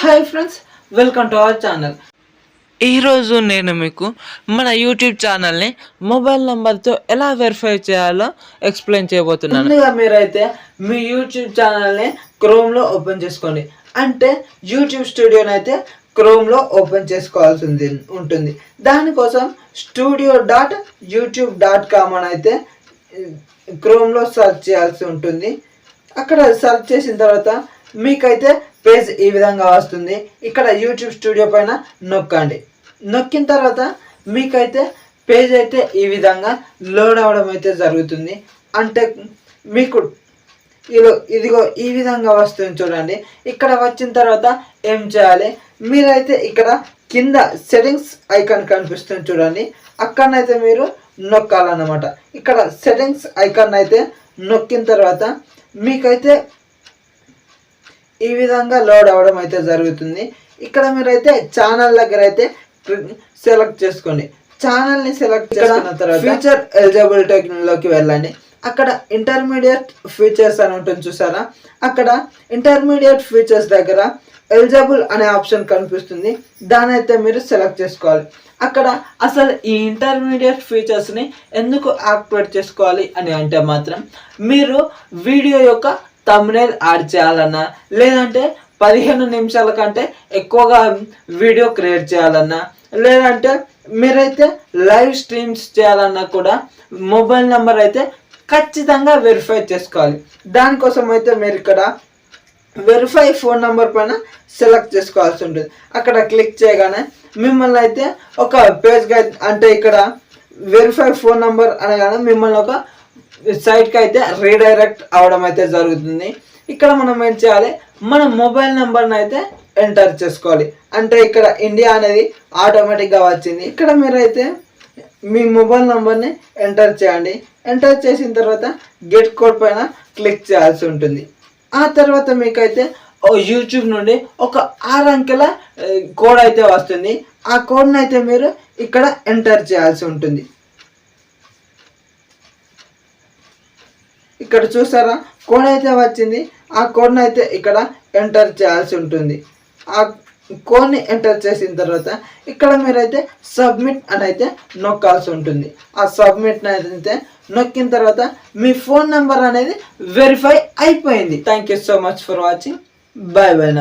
Hi friends, welcome to our channel. ఈరోజు నేను మీకు మన యూట్యూబ్ ఛానల్ని మొబైల్ నెంబర్తో ఎలా వెరిఫై చేయాలో ఎక్స్ప్లెయిన్ చేయబోతున్నాను. ముందుగా మీరైతే మీ యూట్యూబ్ ఛానల్ని క్రోమ్లో ఓపెన్ చేసుకోండి. అంటే యూట్యూబ్ స్టూడియోని అయితే క్రోమ్లో ఓపెన్ చేసుకోవాల్సి ఉంటుంది. దానికోసం studio.youtube.com అని అయితే క్రోమ్లో సెర్చ్ చేయాల్సి ఉంటుంది. అక్కడ సెర్చ్ చేసిన తర్వాత మీకైతే పేజ్ ఈ విధంగా వస్తుంది. ఇక్కడ యూట్యూబ్ స్టూడియో పైన నొక్కండి. నొక్కిన తర్వాత మీకైతే పేజ్ అయితే ఈ విధంగా లోడ్ అవ్వడం అయితే జరుగుతుంది. అంటే మీకు ఇదిగో ఈ విధంగా వస్తుంది చూడండి. ఇక్కడ వచ్చిన తర్వాత ఏం చేయాలి, మీరైతే ఇక్కడ కింద సెట్టింగ్స్ ఐకాన్ కనిపిస్తుంది చూడండి, అక్కడనైతే మీరు నొక్కాలన్నమాట. ఇక్కడ సెట్టింగ్స్ ఐకాన్ అయితే నొక్కిన తర్వాత మీకైతే ఈ విధంగా లోడ్ అవ్వడం అయితే జరుగుతుంది. ఇక్కడ మీరైతే ఛానల్ దగ్గర అయితే సెలెక్ట్ చేసుకోండి. ఛానల్ని సెలెక్ట్ చేసుకున్న తర్వాత ఫ్యూచర్ ఎలిజిబిలిటీలోకి వెళ్ళండి. అక్కడ ఇంటర్మీడియట్ ఫీచర్స్ అని ఉంటుంది చూసారా, అక్కడ ఇంటర్మీడియట్ ఫీచర్స్ దగ్గర ఎలిజిబుల్ అనే ఆప్షన్ కనిపిస్తుంది. దాని అయితే మీరు సెలెక్ట్ చేసుకోవాలి. అక్కడ అసలు ఈ ఇంటర్మీడియట్ ఫీచర్స్ని ఎందుకు యాక్టివేట్ చేసుకోవాలి అని అంటే మాత్రం మీరు వీడియో యొక్క థంబ్నెయిల్ యాడ్ చేయాలన్నా, లేదంటే 15 నిమిషాల కంటే ఎక్కువగా వీడియో క్రియేట్ చేయాలన్నా, లేదంటే మీరైతే లైవ్ స్ట్రీమ్స్ చేయాలన్నా కూడా మొబైల్ నెంబర్ అయితే ఖచ్చితంగా వెరిఫై చేసుకోవాలి. దానికోసం అయితే మీరు ఇక్కడ వెరిఫై ఫోన్ నెంబర్ పైన సెలెక్ట్ చేసుకోవాల్సి ఉంటుంది. అక్కడ క్లిక్ చేయగానే మిమ్మల్ని అయితే ఒక పేజ్గా, అంటే ఇక్కడ వెరిఫై ఫోన్ నెంబర్ అనగానే మిమ్మల్ని ఒక సైట్కి అయితే రీడైరెక్ట్ అవడం అయితే జరుగుతుంది. ఇక్కడ మనం ఏం చేయాలి, మన మొబైల్ నెంబర్ని అయితే ఎంటర్ చేసుకోవాలి. అంటే ఇక్కడ ఇండియా అనేది ఆటోమేటిక్గా వచ్చింది. ఇక్కడ మీరైతే మీ మొబైల్ నెంబర్ని ఎంటర్ చేయండి. ఎంటర్ చేసిన తర్వాత గెట్ కోడ్ పైన క్లిక్ చేయాల్సి ఉంటుంది. ఆ తర్వాత మీకైతే యూట్యూబ్ నుండి ఒక 6 అంకెల కోడ్ అయితే వస్తుంది. ఆ కోడ్ని అయితే మీరు ఇక్కడ ఎంటర్ చేయాల్సి ఉంటుంది. ఇక్కడ చూసారా, కోడ్ అయితే వచ్చింది. ఆ కోడ్ని అయితే ఇక్కడ ఎంటర్ చేయాల్సి ఉంటుంది. ఆ కోడ్ని ఎంటర్ చేసిన తర్వాత ఇక్కడ మీరైతే సబ్మిట్ అని అయితే నొక్కాల్సి ఉంటుంది. ఆ సబ్మిట్ని అయితే నొక్కిన తర్వాత మీ ఫోన్ నెంబర్ అనేది వెరిఫై అయిపోయింది. Thank you so much for watching. Bye bye.